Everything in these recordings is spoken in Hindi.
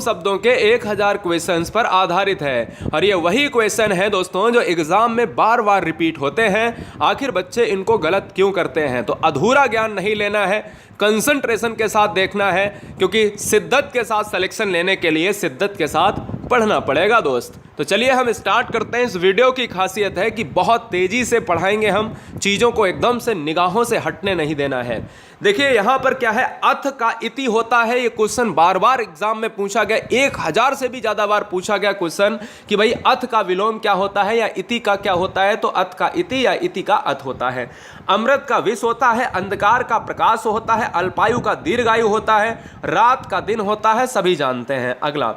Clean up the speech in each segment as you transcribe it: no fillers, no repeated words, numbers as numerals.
शब्दों के 1000 क्वेश्चंस पर आधारित है और ये वही क्वेश्चन है दोस्तों जो एग्जाम में बार बार रिपीट होते हैं। आखिर बच्चे इनको गलत क्यों करते हैं? तो अधूरा ज्ञान नहीं लेना है, कंसंट्रेशन के साथ देखना है, क्योंकि शिद्दत के साथ सिलेक्शन लेने के लिए शिद्दत के साथ पढ़ना पड़ेगा दोस्त। तो चलिए हम स्टार्ट करते हैं। इस वीडियो की खासियत है कि बहुत तेजी से पढ़ाएंगे हम, चीज़ों को एकदम से निगाहों से हटने नहीं देना है। देखिए यहाँ पर क्या है, अथ का इति होता है। ये क्वेश्चन बार बार एग्जाम में पूछा गया, 1000 से भी ज़्यादा बार पूछा गया क्वेश्चन कि भाई अथ का विलोम क्या होता है या इति का क्या होता है। तो अथ का इति या इति का अथ होता है। अमृत का विष होता है, अंधकार का प्रकाश होता है, अल्पायु का दीर्घायु होता है, रात का दिन होता है, सभी जानते हैं। अगला,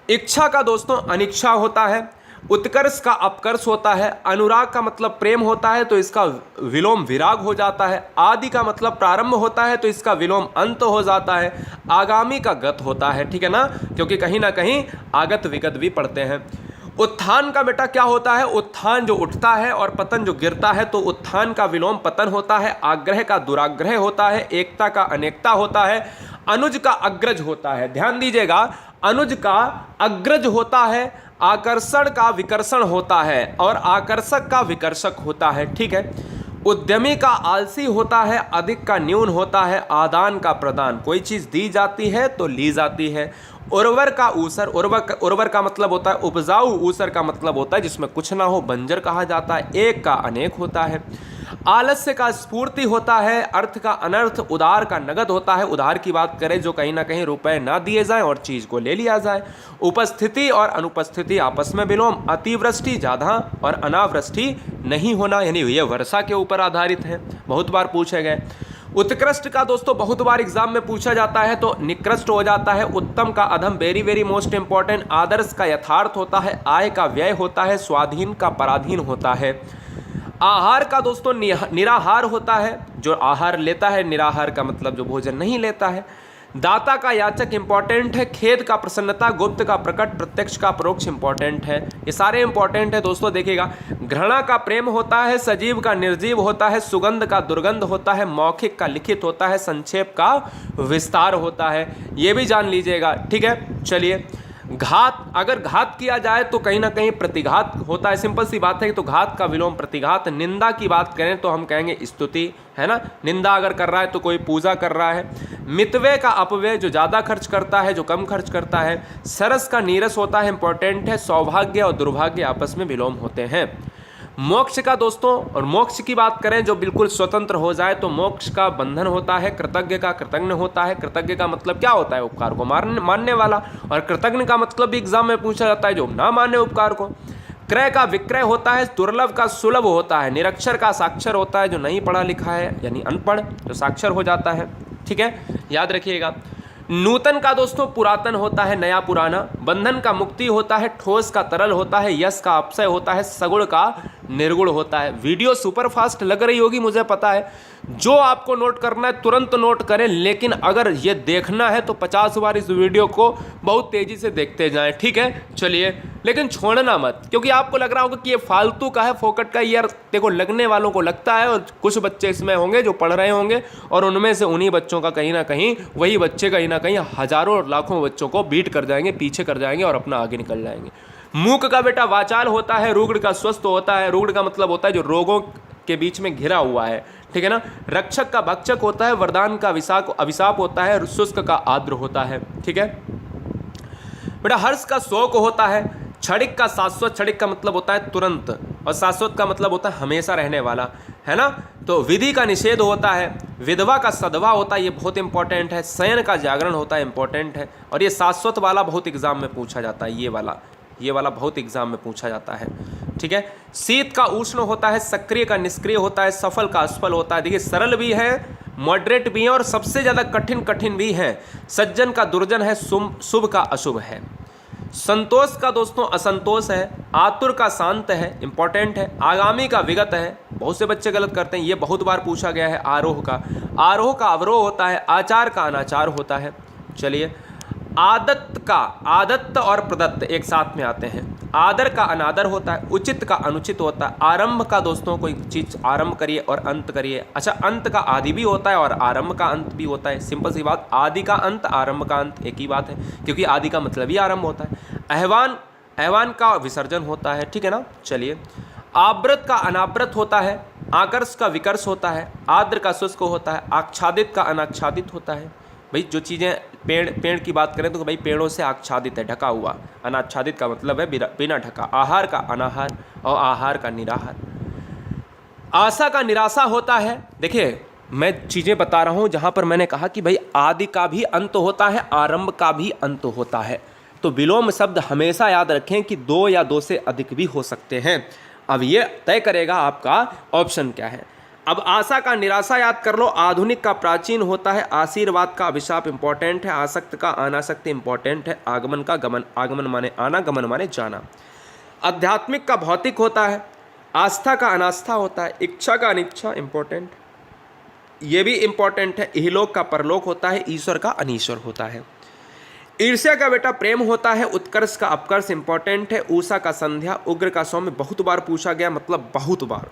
इच्छा का दोस्तों अनिच्छा होता है, उत्कर्ष का अपकर्ष होता है, अनुराग का मतलब प्रेम होता है तो इसका विलोम विराग हो जाता है, आदि का मतलब प्रारंभ होता है तो इसका विलोम अंत हो जाता है, आगामी का गत होता है, ठीक है ना, क्योंकि कहीं ना कहीं आगत विगत भी पढ़ते हैं। उत्थान का बेटा क्या होता है? उत्थान जो उठता है और पतन जो गिरता है, तो उत्थान का विलोम पतन होता है, आग्रह का दुराग्रह होता है, एकता का अनेकता होता है, अनुज का अग्रज होता है। ध्यान दीजिएगा, अनुज का अग्रज होता है, आकर्षण का विकर्षण होता है और आकर्षक का विकर्षक होता है, ठीक है। उद्यमी का आलसी होता है, अधिक का न्यून होता है, आदान का प्रदान, कोई चीज़ दी जाती है तो ली जाती है। उर्वर का ऊसर, उर्वर का मतलब होता है उपजाऊ, ऊसर का मतलब होता है जिसमें कुछ ना हो, बंजर कहा जाता है। एक का अनेक होता है। आलस्य का स्फूर्ति होता है, अर्थ का अनर्थ, उधार का नगद होता है। उधार की बात करें जो कहीं ना कहीं रुपए ना दिए जाएं और चीज को ले लिया जाए। उपस्थिति और अनुपस्थिति आपस में विलोम। अतिवृष्टि ज्यादा और अनावृष्टि नहीं होना, यानी ये वर्षा के ऊपर आधारित है, बहुत बार पूछे गए। उत्कृष्ट का दोस्तों बहुत बार एग्जाम में पूछा जाता है तो निकृष्ट हो जाता है। उत्तम का अधम, वेरी वेरी मोस्ट इंपॉर्टेंट। आदर्श का यथार्थ होता है, आय का व्यय होता है, स्वाधीन का पराधीन होता है। आहार का दोस्तों निराहार होता है, जो आहार लेता है, निराहार का मतलब जो भोजन नहीं लेता है। दाता का याचक इंपॉर्टेंट है, खेद का प्रसन्नता, गुप्त का प्रकट, प्रत्यक्ष का परोक्ष इंपॉर्टेंट है। ये सारे इंपॉर्टेंट है दोस्तों, देखिएगा। घृणा का प्रेम होता है, सजीव का निर्जीव होता है, सुगंध का दुर्गंध होता है, मौखिक का लिखित होता है, संक्षेप का विस्तार होता है। ये भी जान लीजिएगा, ठीक है। चलिए, घात, अगर घात किया जाए तो कहीं ना कहीं प्रतिघात होता है, सिंपल सी बात है। तो घात का विलोम प्रतिघात। निंदा की बात करें तो हम कहेंगे स्तुति, है ना। निंदा अगर कर रहा है तो कोई पूजा कर रहा है। मितव्यय का अपव्यय, जो ज़्यादा खर्च करता है, जो कम खर्च करता है। सरस का नीरस होता है, इंपॉर्टेंट है। सौभाग्य और दुर्भाग्य आपस में विलोम होते हैं। मोक्ष का दोस्तों, और मोक्ष की बात करें जो बिल्कुल स्वतंत्र हो जाए तो मोक्ष का बंधन होता है। कृतज्ञ का कृतज्ञ होता है। कृतज्ञ का मतलब क्या होता है? उपकार को मानने वाला। और कृतज्ञ का मतलब भी एग्जाम में पूछा जाता है, जो ना माने उपकार को। क्रय का विक्रय होता है, दुर्लभ का सुलभ होता है। निरक्षर का साक्षर होता है, जो नहीं पढ़ा लिखा है, यानी अनपढ़, जो साक्षर हो जाता है, ठीक है, याद रखिएगा। नूतन का दोस्तों पुरातन होता है, नया पुराना। बंधन का मुक्ति होता है, ठोस का तरल होता है, यश का अपचय होता है, सगुण का निर्गुण होता है। वीडियो सुपर फास्ट लग रही होगी, मुझे पता है। जो आपको नोट करना है तुरंत नोट करें, लेकिन अगर ये देखना है तो 50 बार इस वीडियो को बहुत तेजी से देखते जाएं, ठीक है। चलिए, लेकिन छोड़ना मत, क्योंकि आपको लग रहा होगा कि ये फालतू का है, फोकट का। यार देखो, लगने वालों को लगता है, और कुछ बच्चे इसमें होंगे जो पढ़ रहे होंगे, और उनमें से उन्हीं बच्चों का कहीं ना कहीं, वही बच्चे कहीं ना कहीं हजारों और लाखों बच्चों को बीट कर जाएंगे, पीछे कर जाएंगे और अपना आगे निकल जाएंगे। मूक का बेटा वाचाल होता है, रुग्ण का स्वस्थ होता है। रुग्ण का मतलब होता है जो रोगों के बीच में घिरा हुआ है, ठीक है ना। रक्षक का भक्षक होता है, वरदान का अभिशाप होता है, शुष्क का आर्द्र होता है, ठीक है बेटा। हर्ष का शोक होता है। क्षणिक का शाश्वत, क्षणिक का मतलब होता है तुरंत, और शाश्वत का मतलब होता है हमेशा रहने वाला, है ना। तो विधि का निषेध होता है। विधवा का सधवा होता है, ये बहुत इंपॉर्टेंट है। शयन का जागरण होता है, इंपॉर्टेंट है। और ये शाश्वत वाला बहुत एग्जाम में पूछा जाता है, ये वाला बहुत एग्जाम में पूछा जाता है, ठीक है। शीत का उष्ण होता है, सक्रिय का निष्क्रिय होता है, सफल का असफल होता है। देखिए, सरल भी है, मॉडरेट भी है, और सबसे ज़्यादा कठिन भी है। सज्जन का दुर्जन है, शुभ का अशुभ है। संतोष का दोस्तों असंतोष है। आतुर का शांत है, इंपॉर्टेंट है। आगामी का विगत है, बहुत से बच्चे गलत करते हैं, ये बहुत बार पूछा गया है। आरोह का अवरोह होता है। आचार का अनाचार होता है। चलिए, आदत्त और प्रदत्त एक साथ में आते हैं। आदर का अनादर होता है, उचित का अनुचित होता है। आरंभ का दोस्तों कोई चीज़ आरंभ करिए और अंत करिए। अच्छा, अंत का आदि भी होता है और आरंभ का अंत भी होता है। सिंपल सी बात, आदि का अंत आरंभ का अंत एक ही बात है, क्योंकि आदि का मतलब ही आरंभ होता है। ahvan का विसर्जन होता है, ठीक है ना। चलिए, आवृत का अनावृत होता है, आकर्ष का विकर्ष होता है, आर्द्र का शुष्क होता है, आच्छादित का अनाच्छादित होता है। भाई जो चीज़ें पेड़ की बात करें तो भाई पेड़ों से आच्छादित है, ढका हुआ। अनाच्छादित का मतलब है बिना ढका। आहार का अनाहार और आहार का निराहार। आशा का निराशा होता है। देखिए, मैं चीज़ें बता रहा हूँ जहाँ पर मैंने कहा कि भाई आदि का भी अंत होता है, आरंभ का भी अंत होता है। तो विलोम शब्द हमेशा याद रखें कि 2 या 2 से अधिक भी हो सकते हैं। अब ये तय करेगा आपका ऑप्शन क्या है। अब आशा का निराशा याद कर लो। आधुनिक का प्राचीन होता है। आशीर्वाद का अभिशाप इंपॉर्टेंट है। आसक्त का अनासक्त इंपॉर्टेंट है। आगमन का गमन, आगमन माने आना, गमन माने जाना। आध्यात्मिक का भौतिक होता है। आस्था का अनास्था होता है। इच्छा का अनिच्छा इंपॉर्टेंट, ये भी इंपॉर्टेंट है। इहलोक का परलोक होता है। ईश्वर का अनीश्वर होता है। ईर्ष्या का बेटा प्रेम होता है। उत्कर्ष का अपकर्ष इंपॉर्टेंट है। ऊषा का संध्या, उग्र का सौम्य बहुत बार पूछा गया, मतलब बहुत बार।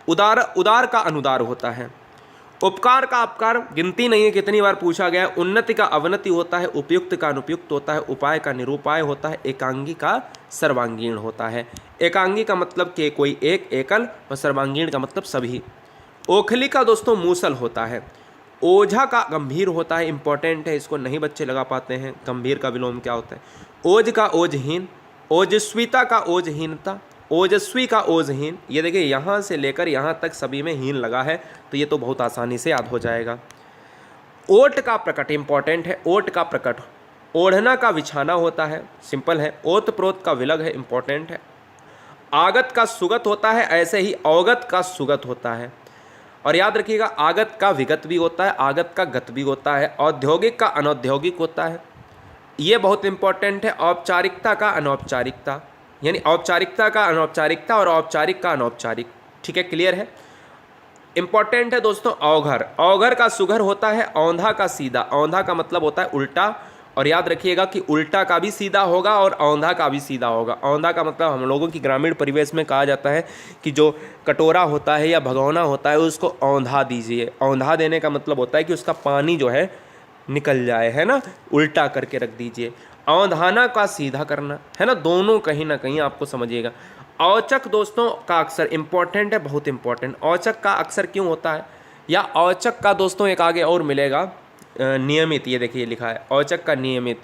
उदार का अनुदार होता है। उपकार का अपकार गिनती नहीं है कितनी बार पूछा गया। उन्नति का अवनति होता है। उपयुक्त का अनुपयुक्त होता है। उपाय का निरुपाय होता है। एकांगी का सर्वांगीण होता है। एकांगी का मतलब कि कोई एक, एकल, और सर्वांगीण का मतलब सभी। ओखली का दोस्तों मूसल होता है। ओझा का गंभीर होता है, इंपॉर्टेंट है, इसको नहीं बच्चे लगा पाते हैं। गंभीर का विलोम क्या होता है। ओज का ओजहीन, ओजस्विता का ओजहीनता, ओजस्वी का ओजहीन। ये देखिए, यहाँ से लेकर यहाँ तक सभी में हीन लगा है, तो ये तो बहुत आसानी से याद हो जाएगा। ओट का प्रकट इंपॉर्टेंट है। ओट का प्रकट। ओढ़ना का बिछाना होता है, सिंपल है। ओत प्रोत का विलग है, इंपॉर्टेंट है। आगत का सुगत होता है, ऐसे ही अवगत का सुगत होता है। और याद रखिएगा, आगत का विगत भी होता है, आगत का गत भी होता है। औद्योगिक का अनौद्योगिक होता है, ये बहुत इंपॉर्टेंट है। औपचारिकता का अनौपचारिकता, यानी औपचारिकता का अनौपचारिकता और औपचारिक का अनौपचारिक, ठीक है, क्लियर है। इंपॉर्टेंट है दोस्तों अवघर। अवघर का सुघर होता है। औंधा का सीधा, औंधा का मतलब होता है उल्टा। और याद रखिएगा कि उल्टा का भी सीधा होगा और औंधा का भी सीधा होगा। औंधा का मतलब हम लोगों की ग्रामीण परिवेश में कहा जाता है कि जो कटोरा होता है या भगोना होता है उसको औंधा दीजिए। औंधा देने का मतलब होता है कि उसका पानी जो है निकल जाए, है ना, उल्टा करके रख दीजिए। औंधाना का सीधा करना, है ना, दोनों कहीं ना कहीं आपको समझिएगा। औचक दोस्तों का अक्षर इंपॉर्टेंट है, बहुत इंपॉर्टेंट। औचक का अक्षर क्यों होता है, या औचक का दोस्तों एक आगे और मिलेगा, नियमित। ये देखिए लिखा है औचक का नियमित।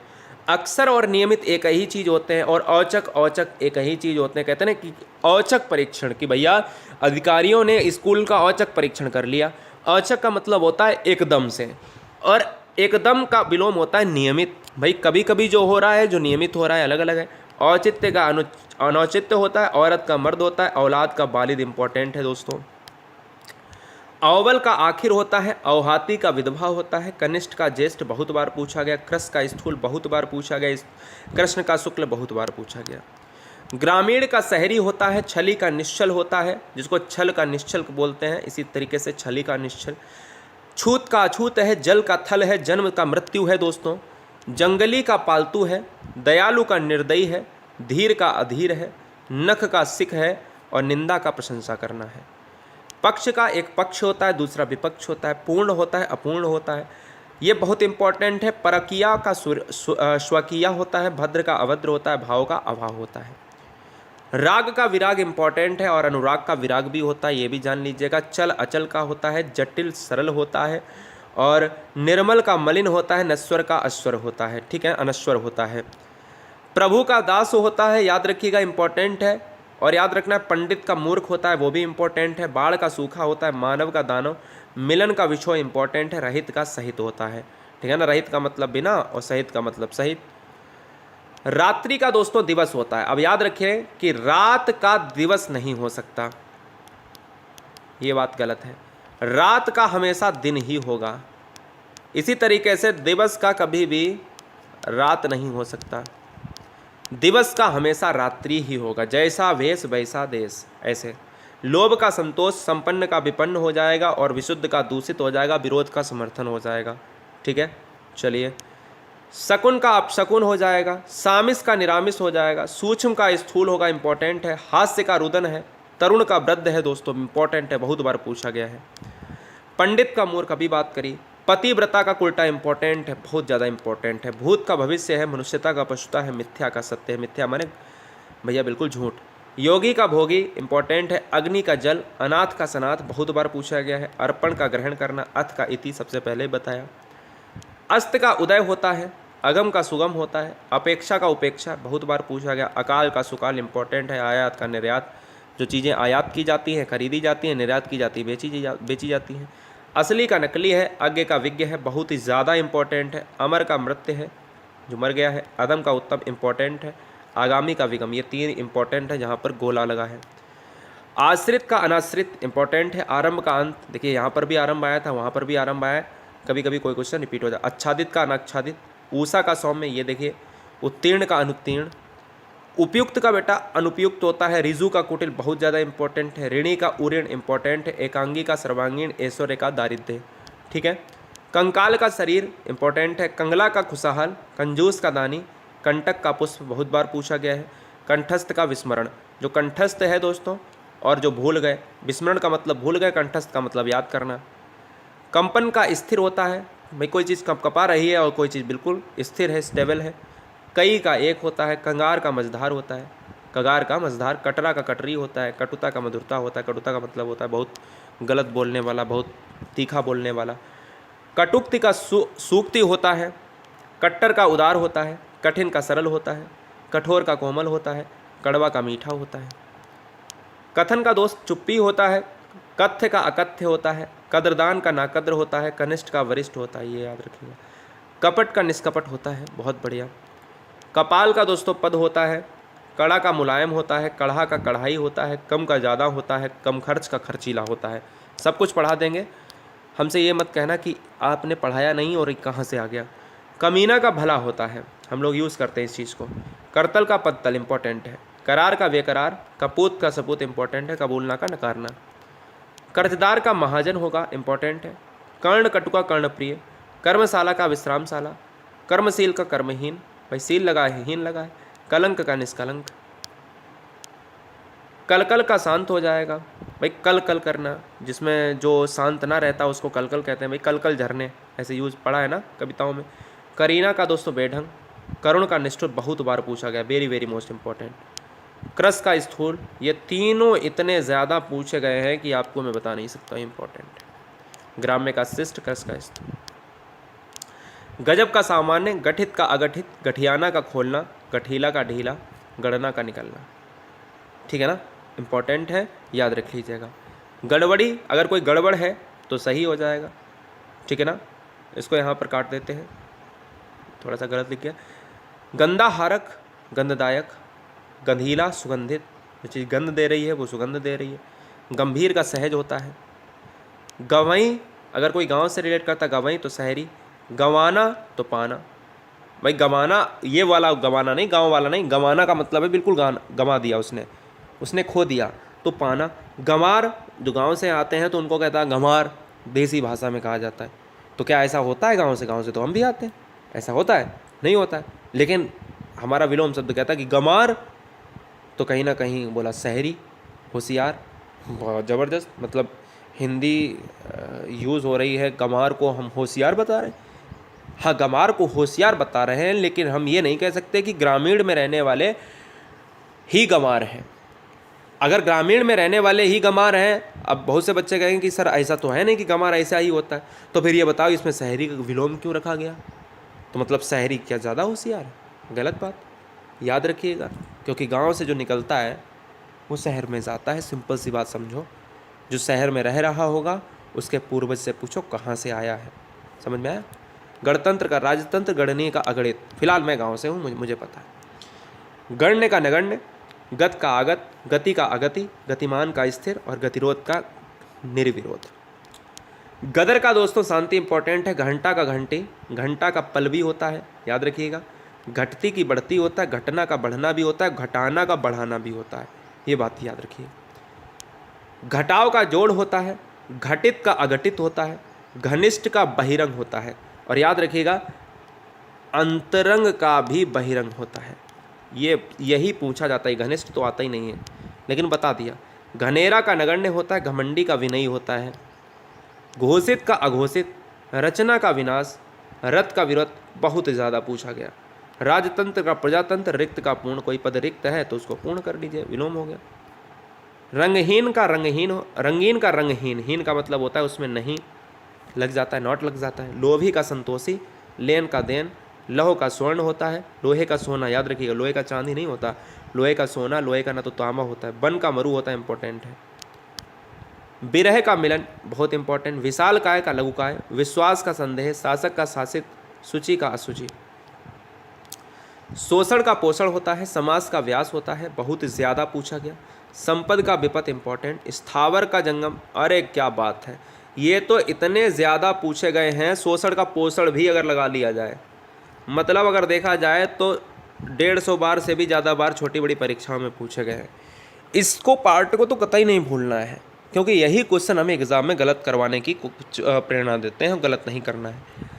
अक्षर और नियमित एक ही चीज़ होते हैं, और औचक एक ही चीज़ होते हैं। कहते हैं ना कि औचक परीक्षण, कि भैया अधिकारियों ने स्कूल का औचक परीक्षण कर लिया। औचक का मतलब होता है एकदम से, और एकदम का विलोम होता है नियमित। भाई कभी कभी जो हो रहा है, जो नियमित हो रहा है, अलग अलग है। औचित्य का अनौचित्य होता है। औरत का मर्द होता है। औलाद का वालिद इंपॉर्टेंट है दोस्तों। अव्वल का आखिर होता है। अवहाती का विधवा होता है। कनिष्ठ का ज्येष्ठ बहुत बार पूछा गया। कृष का स्थूल बहुत बार पूछा गया। कृष्ण का शुक्ल बहुत बार पूछा गया। ग्रामीण का शहरी होता है। छली का निश्चल होता है, जिसको छल का निश्चल बोलते हैं, इसी तरीके से छली का निश्चल। छूत का अछूत है। जल का थल है। जन्म का मृत्यु है दोस्तों। जंगली का पालतू है। दयालु का निर्दयी है। धीर का अधीर है। नख का सिख है। और निंदा का प्रशंसा करना है। पक्ष का एक पक्ष होता है, दूसरा विपक्ष होता है। पूर्ण होता है, अपूर्ण होता है, ये बहुत इंपॉर्टेंट है। परकिया का स्वकीया होता है। भद्र का अभद्र होता है। भाव का अभाव होता है। राग का विराग इंपॉर्टेंट है, और अनुराग का विराग भी होता है, ये भी जान लीजिएगा। चल अचल का होता है। जटिल सरल होता है। और निर्मल का मलिन होता है। नश्वर का अश्वर होता है, ठीक है, अनश्वर होता है। प्रभु का दास होता है, याद रखिएगा, इंपॉर्टेंट है। और याद रखना है, पंडित का मूर्ख होता है, वो भी इंपॉर्टेंट है। बाढ़ का सूखा होता है। मानव का दानव। मिलन का विषय इंपॉर्टेंट है। रहित का सहित होता है, ठीक है ना। रहित का मतलब बिना और सहित का मतलब सहित। रात्रि का दोस्तों दिवस होता है। अब याद रखें कि रात का दिवस नहीं हो सकता, ये बात गलत है। रात का हमेशा दिन ही होगा। इसी तरीके से दिवस का कभी भी रात नहीं हो सकता। दिवस का हमेशा रात्रि ही होगा। जैसा वेश वैसा देश, ऐसे। लोभ का संतोष संपन्न का विपन्न हो जाएगा, और विशुद्ध का दूषित हो जाएगा। विरोध का समर्थन हो जाएगा, ठीक है। चलिए, शकुन का अपशकुन हो जाएगा, सामिस का निरामिस हो जाएगा, सूक्ष्म का स्थूल होगा, इंपॉर्टेंट है। हास्य का रुदन है, तरुण का वृद्ध है दोस्तों, इंपॉर्टेंट है, बहुत बार पूछा गया है। पंडित का मूर्ख अभी बात करी। पतिव्रता का उल्टा इंपॉर्टेंट है, बहुत ज़्यादा इंपॉर्टेंट है। भूत का भविष्य है, मनुष्यता का पशुता है, मिथ्या का सत्य है। मिथ्या माने भैया बिल्कुल झूठ। योगी का भोगी इंपॉर्टेंट है। अग्नि का जल, अनाथ का सनाथ बहुत बार पूछा गया है। अर्पण का ग्रहण करना, अथ का इति सबसे पहले बताया। अस्त का उदय होता है, अगम का सुगम होता है। अपेक्षा का उपेक्षा बहुत बार पूछा गया। अकाल का सुकाल इंपॉर्टेंट है। आयात का निर्यात, जो चीज़ें आयात की जाती हैं खरीदी जाती हैं, निर्यात की जाती है बेची जाती हैं। असली का नकली है, अज्ञ का विज्ञ है, बहुत ही ज़्यादा इंपॉर्टेंट है। अमर का मृत्य है, जो मर गया है। अदम का उत्तम इंपॉर्टेंट है। आगामी का विगम, ये 3 इंपॉर्टेंट है जहाँ पर गोला लगा है। आश्रित का अनाश्रित इंपॉर्टेंट है। आरंभ का अंत, देखिए यहाँ पर भी आरंभ आया था, वहाँ पर भी आरंभ आया है, कभी कभी कोई क्वेश्चन रिपीट हो जाए। आच्छादित का अनाच्छादित, ऊषा का सौम्य, ये देखिए। उत्तीर्ण का अनुत्तीर्ण, उपयुक्त का बेटा अनुपयुक्त होता है। रिजु का कुटिल बहुत ज़्यादा इंपॉर्टेंट है। ऋणी का उऋण इंपॉर्टेंट है। एकांगी का सर्वांगीण, ऐश्वर्य का दारिद्र्य, ठीक है। कंकाल का शरीर इंपॉर्टेंट है। कंगला का खुशहाल, कंजूस का दानी, कंटक का पुष्प बहुत बार पूछा गया है। कंठस्थ का विस्मरण, जो कंठस्थ है दोस्तों और जो भूल गए, विस्मरण का मतलब भूल गए, कंठस्थ का मतलब याद करना। कंपन का स्थिर होता है, भाई कोई चीज़ कपा रही है और कोई चीज़ बिल्कुल स्थिर है, स्टेबल है। कई का एक होता है। कंगार का मझधार होता है, कगार का मझधार। कटरा का कटरी होता है। कटुता का मधुरता होता है। कटुता का मतलब होता है बहुत गलत बोलने वाला, बहुत तीखा बोलने वाला। कटुक्ति का सूक्ति होता है। कट्टर का उदार होता है। कठिन का सरल होता है। कठोर का कोमल होता है। कड़वा का मीठा होता है। कथन का दोस्त चुप्पी होता है। कथ्य का अकथ्य होता है। कद्रदान का नाकद्र होता है। कनिष्ठ का वरिष्ठ होता है, ये याद रखिएगा। कपट का निष्कपट होता है, बहुत बढ़िया। कपाल का दोस्तों पद होता है। कड़ा का मुलायम होता है। कढ़ा का कढ़ाई होता है। कम का ज़्यादा होता है। कम खर्च का खर्चीला होता है। सब कुछ पढ़ा देंगे, हमसे ये मत कहना कि आपने पढ़ाया नहीं और कहाँ से आ गया। कमीना का भला होता है, हम लोग यूज़ करते हैं इस चीज़ को। करतल का पत्तल इंपॉर्टेंट है। करार का बेकरार, कपूत का सपूत इंपॉर्टेंट है। कबूलना का नकारना। कर्जदार का महाजन होगा, इंपॉर्टेंट है। कर्ण कटु का कर्णप्रिय। कर्मशाला का विश्रामशाला। कर्मशील का कर्महीन, भाई सील लगा है, हीन लगा है। कलंक का निष्कलंक। कलकल का शांत हो जाएगा, भाई कल कल करना, जिसमें जो शांत ना रहता उसको कलकल कहते हैं। भाई कल कल झरने, ऐसे यूज पढ़ा है ना कविताओं में। करीना का दोस्तों बेढंग। करुण का निष्ठुर बहुत बार पूछा गया, very very most important. Cross का स्थूल, ये तीनों इतने ज़्यादा पूछे गए हैं कि आपको मैं बता नहीं सकता, इंपॉर्टेंट। ग्राम्य का शिष्ट, क्रस का स्थूल। गजब का सामान्य, गठित का अगठित, गठियाना का खोलना, गठीला का ढीला, गणना का निकलना, ठीक है ना, इंपॉर्टेंट है, याद रख लीजिएगा। गड़बड़ी, अगर कोई गड़बड़ है तो सही हो जाएगा, ठीक है ना। इसको यहाँ पर काट देते हैं, थोड़ा सा गलत लिख गया। गंदा हारक, गंधदायक। गंधीला सुगंधित, जो चीज़ गंध दे रही है वो सुगंध दे रही है। गंभीर का सहज होता है। गंवई, अगर कोई गांव से रिलेट करता गंवई तो शहरी। गंवाना तो पाना, भाई गंवाना ये वाला गंवाना नहीं, गांव वाला नहीं। गंवाना का मतलब है बिल्कुल गंवा दिया उसने खो दिया। तो पाना। गंवार, जो गांव से आते हैं तो उनको कहता है गंवार, देसी भाषा में कहा जाता है। तो क्या ऐसा होता है? गांव से तो हम भी आते हैं, ऐसा होता है? नहीं होता है। लेकिन हमारा विलोम शब्द कहता है कि गंवार, तो कहीं ना कहीं बोला शहरी, होशियार, बहुत ज़बरदस्त। मतलब हिंदी यूज़ हो रही है, गंवार को हम होशियार बता रहे हैं। हाँ, गंवार को होशियार बता रहे हैं, लेकिन हम ये नहीं कह सकते कि ग्रामीण में रहने वाले ही गंवार हैं। अगर ग्रामीण में रहने वाले ही गंवार हैं, अब बहुत से बच्चे कहेंगे कि सर ऐसा तो है नहीं कि गंवार ऐसा ही होता है, तो फिर ये बताओ इसमें शहरी का विलोम क्यों रखा गया? तो मतलब शहरी क्या ज़्यादा होशियार है? गलत बात, याद रखिएगा। क्योंकि गांव से जो निकलता है वो शहर में जाता है, सिंपल सी बात समझो। जो शहर में रह रहा होगा उसके पूर्वज से पूछो कहाँ से आया है। समझ में आया? गणतंत्र का राजतंत्र, गणनीय का अगणित। फिलहाल मैं गांव से हूँ, मुझे पता है। गण्य का नगण्य, गत का आगत, गति का अगति, गतिमान का स्थिर और गतिरोध का निर्विरोध। गदर का दोस्तों शांति इंपॉर्टेंट है। घंटा का घंटी, घंटा का पल भी होता है, याद रखिएगा। घटती की बढ़ती होता है, घटना का बढ़ना भी होता है, घटाना का बढ़ाना भी होता है, ये बात याद रखिए। घटाव का जोड़ होता है, घटित का अघटित होता है, घनिष्ठ का बहिरंग होता है। और याद रखिएगा अंतरंग का भी बहिरंग होता है। यही पूछा जाता है। घनिष्ठ तो आता ही नहीं है, लेकिन बता दिया। घनेरा का नगण्य होता है, घमंडी का विनयी होता है, घोषित का अघोषित, रचना का विनाश, रथ का विरत बहुत ज़्यादा पूछा गया। राजतंत्र का प्रजातंत्र, रिक्त का पूर्ण। कोई पद रिक्त है तो उसको पूर्ण कर लीजिए, विलोम हो गया। रंगहीन का रंगहीन हो, रंगीन का रंगहीन, हीन का मतलब होता है उसमें नहीं लग जाता है, नॉट लग जाता है। लोभी का संतोषी, लेन का देन, लौह का स्वर्ण होता है, लोहे का सोना, याद रखिएगा लोहे का चांदी नहीं होता, लोहे का सोना, लोहे का ना तो तांबा होता है। वन का मरु होता है, इंपॉर्टेंट है। विरह का मिलन बहुत इंपॉर्टेंट। विशाल काय का लघु काय, विश्वास का संदेह, शासक का शासित, सूची का असुचि। शोषण का पोषण होता है, समास का व्यास होता है, बहुत ज़्यादा पूछा गया। संपद का विपत इंपॉर्टेंट, स्थावर का जंगम, अरे क्या बात है, ये तो इतने ज़्यादा पूछे गए हैं। शोषण का पोषण भी अगर लगा लिया जाए, मतलब अगर देखा जाए तो 150 बार से भी ज़्यादा बार छोटी बड़ी परीक्षाओं में पूछे गए हैं। इसको पार्ट को तो कतई नहीं भूलना है, क्योंकि यही क्वेश्चन हमें एग्जाम में गलत करवाने की प्रेरणा देते हैं। गलत नहीं करना है।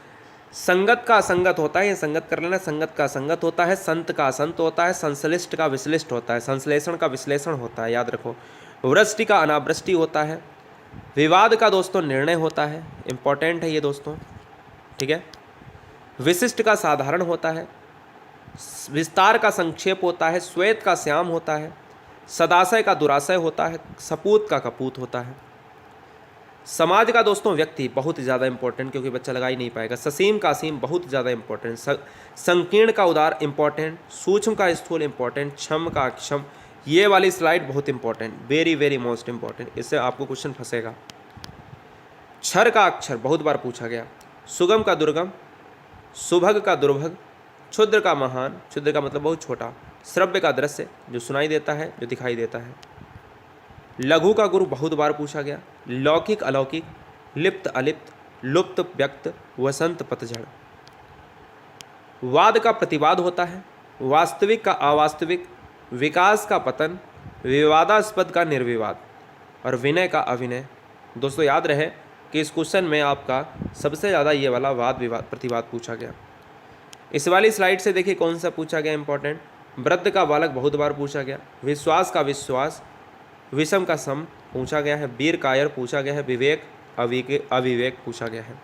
संगत का असंगत होता है, ये संगत कर लेना। संगत का असंगत होता है, संत का असंत होता है, संश्लिष्ट का विश्लिष्ट होता है, संश्लेषण का विश्लेषण होता है, याद रखो। वृष्टि का अनावृष्टि होता है। विवाद का दोस्तों निर्णय होता है, इंपॉर्टेंट है ये दोस्तों, ठीक है। विशिष्ट का साधारण होता है, विस्तार का संक्षेप होता है, श्वेत का श्याम होता है, सदाशय का दुराशय होता है, सपूत का कपूत होता है। समाज का दोस्तों व्यक्ति बहुत ज़्यादा इंपॉर्टेंट, क्योंकि बच्चा लगा ही नहीं पाएगा। ससीम का असीम बहुत ज़्यादा इंपॉर्टेंट। संकीर्ण का उदार इंपॉर्टेंट, सूक्ष्म का स्थूल इंपॉर्टेंट, क्षम का अक्षम। ये वाली स्लाइड बहुत important, very very most important, इससे आपको क्वेश्चन फंसेगा। क्षर का अक्षर बहुत बार पूछा गया। सुगम का दुर्गम, सुभग का दुर्भग, क्षुद्र का महान, क्षुद्र का मतलब बहुत छोटा, श्रव्य का दृश्य जो सुनाई देता है, जो दिखाई देता है। लघु का गुरु बहुत बार पूछा गया। लौकिक अलौकिक, लिप्त अलिप्त, लुप्त व्यक्त, वसंत पतझड़। वाद का प्रतिवाद होता है, वास्तविक का अवास्तविक, विकास का पतन, विवादास्पद का निर्विवाद, और विनय का अविनय। दोस्तों याद रहे कि इस क्वेश्चन में आपका सबसे ज़्यादा ये वाला वाद विवाद प्रतिवाद पूछा गया। इस वाली स्लाइड से देखिए कौन सा पूछा गया इंपॉर्टेंट। वृद्ध का बालक बहुत बार पूछा गया। विश्वास का विश्वास, विषम का सम पूछा गया है। वीर कायर पूछा गया है। विवेक अविवेक पूछा गया है।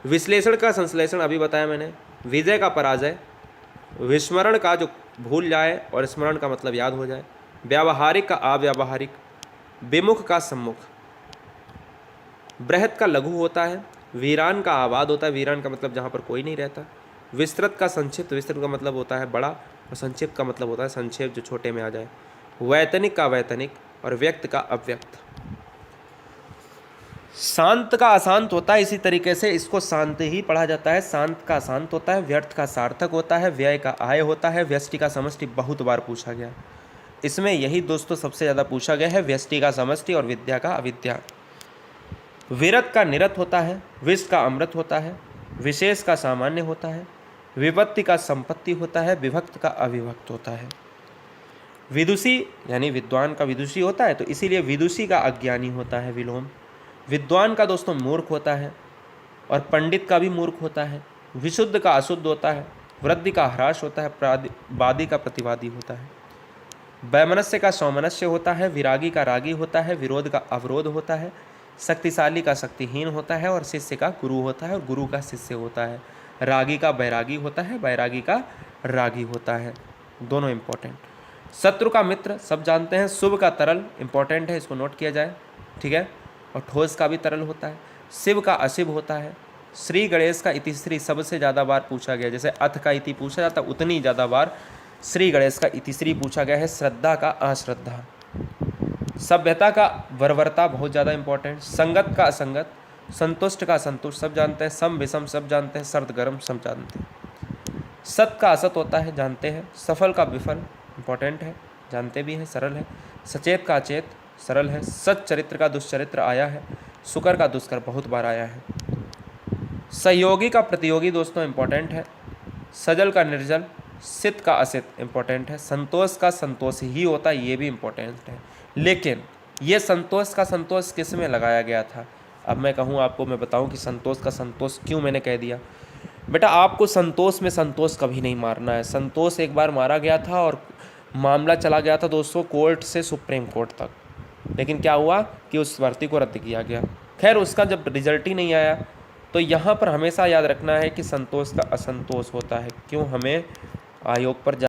विश्लेषण का संश्लेषण अभी बताया मैंने। विजय का पराजय, विस्मरण का जो भूल जाए और स्मरण का मतलब याद हो जाए। व्यावहारिक का अव्यावहारिक, विमुख का सम्मुख। बृहत का लघु होता है। वीरान का आबाद होता है, वीरान का मतलब जहाँ पर कोई नहीं रहता। विस्तृत का संक्षिप्त, विस्तृत का मतलब होता है बड़ा, और संक्षिप्त का मतलब होता है संक्षेप जो छोटे में आ जाए। वैतनिक का वैतनिक, और व्यक्त का अव्यक्त। शांत का अशांत होता है, इसी तरीके से इसको शांत ही पढ़ा जाता है। शांत का शांत होता है, व्यर्थ का सार्थक होता है, व्यय का आय होता है, व्यष्टि का समष्टि बहुत बार पूछा गया। इसमें यही दोस्तों सबसे ज़्यादा पूछा गया है, व्यष्टि का समष्टि और विद्या का अविद्या। विरत का निरत होता है, विष का अमृत होता है, विशेष का सामान्य होता है, विपत्ति का संपत्ति होता है, विभक्त का अविभक्त होता है। विदुषी यानी विद्वान का विदुषी होता है, तो इसीलिए विदुषी का अज्ञानी होता है, विलोम। विद्वान का दोस्तों मूर्ख होता है, और पंडित का भी मूर्ख होता है। विशुद्ध का अशुद्ध होता है, वृद्धि का ह्रास होता है, वादी का प्रतिवादी होता है। वैमनस्य का सौमनस्य होता है, विरागी का रागी होता है, विरोध का अवरोध होता है, शक्तिशाली का शक्तिहीन होता है, और शिष्य का गुरु होता है, और गुरु का शिष्य होता है। रागी का बैरागी होता है, बैरागी का रागी होता है, दोनों इंपॉर्टेंट। शत्रु का मित्र सब जानते हैं। शुभ का तरल इंपॉर्टेंट है, इसको नोट किया जाए, ठीक है। और ठोस का भी तरल होता है। शिव का अशिव होता है। श्री गणेश का इतिश्री सबसे ज़्यादा बार पूछा गया, जैसे अथ का इति पूछा जाता उतनी ज़्यादा बार श्री गणेश का इतिश्री पूछा गया है। श्रद्धा का अश्रद्धा। सभ्यता का बर्बरता बहुत ज़्यादा इंपॉर्टेंट। संगत का असंगत, संतुष्ट का संतुष्ट सब जानते हैं। सम विषम सब जानते हैं। सर्द गर्म सब जानते हैं। सत का असत होता है, जानते हैं। सफल का विफल इंपॉर्टेंट है, जानते भी हैं, सरल है। सचेत का अचेत सरल है। सच चरित्र का दुष्चरित्र आया है। सुकर का दुष्कर बहुत बार आया है। सहयोगी का प्रतियोगी दोस्तों इंपॉर्टेंट है। सजल का निर्जल, सित का असित इंपॉर्टेंट है। संतोष का संतोष ही होता है, ये भी इंपॉर्टेंट है। लेकिन ये संतोष का संतोष किस में लगाया गया था? अब मैं कहूँ आपको, मैं बताऊँ कि संतोष का संतोष क्यों मैंने कह दिया। बेटा आपको संतोष में संतोष कभी नहीं मारना है। संतोष एक बार मारा गया था और मामला चला गया था दोस्तों कोर्ट से सुप्रीम कोर्ट तक, लेकिन क्या हुआ कि उस भर्ती को रद्द किया गया। खैर उसका जब रिजल्ट ही नहीं आया, तो यहाँ पर हमेशा याद रखना है कि संतोष का असंतोष होता है। क्यों हमें आयोग पर